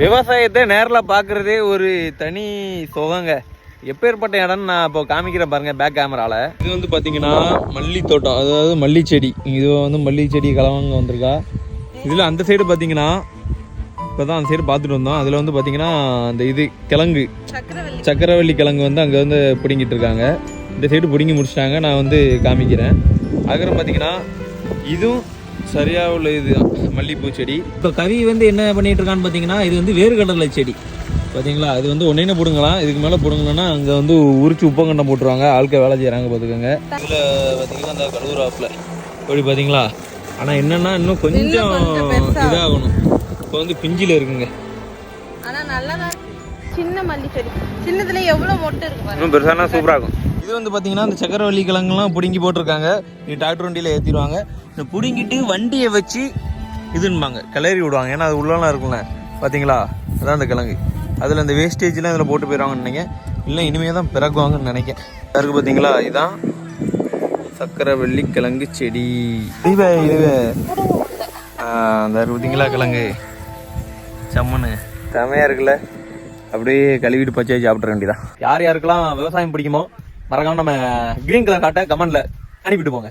விவசாயத்தை நேரில் பார்க்குறதே ஒரு தனி சுகங்க. எப்பேற்பட்ட இடம்னு நான் இப்போ காமிக்கிறேன் பாருங்க பேக் கேமரால. இது வந்து பார்த்தீங்கன்னா மல்லி தோட்டம், அதாவது மல்லி செடி. இது வந்து மல்லி செடி கலவங்க வந்திருக்கா. இதில் அந்த சைடு பார்த்தீங்கன்னா இப்போ தான் அந்த சைடு பார்த்துட்டு வந்தோம். அதில் வந்து பார்த்தீங்கன்னா அந்த இது கிழங்கு சக்கரவள்ளி கிழங்கு வந்து அங்கே வந்து பிடுங்கிட்டு இருக்காங்க. இந்த சைடு பிடுங்கி முடிச்சிட்டாங்க. நான் வந்து காமிக்கிறேன். அதுக்கப்புறம் பார்த்தீங்கன்னா இதுவும் சரியாக உள்ள இது மல்லிகைப்பூ செடி. இப்போ கவி வந்து என்ன பண்ணிட்டு இருக்கான்னு பார்த்தீங்கன்னா இது வந்து வேர்க்கடலை செடி பார்த்தீங்களா. இது வந்து ஒன்னே பிடுங்கலாம். இதுக்கு மேலே பிடுங்கலன்னா அங்கே வந்து உரிச்சு உப்பங்கண்டம் போட்டுருவாங்க. ஆட்கள் வேலை செய்கிறாங்க பார்த்துக்கோங்க. இதில் பார்த்தீங்கன்னா அந்த கழுவுறாப்பில் அப்படி பார்த்தீங்களா. ஆனால் என்னென்னா இன்னும் கொஞ்சம் இதாகணும். இப்போ வந்து பிஞ்சில் இருக்குங்க. ஆனால் நல்லா சின்ன மல்லி செடி சின்னதுல எவ்வளோ மொட்டை இருக்கு. இன்னும் பெருசானா சூப்பராக இருக்கும். இது வந்து பார்த்தீங்கன்னா இந்த சக்கரவள்ளி கிழங்குலாம் பிடுங்கி போட்டிருக்காங்க. நீ டிராக்டர் வண்டியில் ஏற்றிடுவாங்க. இந்த பிடுங்கிட்டு வண்டியை வச்சு இதுன்பாங்க கிளறி விடுவாங்க. ஏன்னா அது உள்ளலாம் இருக்குல்ல பார்த்தீங்களா. அதான் அந்த கிழங்கு. அதில் அந்த வேஸ்டேஜ்லாம் இதில் போட்டு போயிடுவாங்கன்னு நினைக்கிறேன். இல்லை இனிமேல் தான் பிறக்குவாங்கன்னு நினைக்கிறேன். இருக்குது பார்த்தீங்களா. இதுதான் சக்கரவள்ளி கிழங்கு செடி. இதுவே அந்த பார்த்தீங்களா கிழங்கு சம்மனு செமையாக இருக்குல்ல. அப்படியே கழுவிட்டு பச்சை சாப்பிட்ற வேண்டியதான். யார் யாருக்கெல்லாம் விவசாயம் பிடிக்குமோ மறக்காம நம்ம கிரீன் கலர் காட்ட கமெண்ட்ல அனுப்பிட்டு போங்க.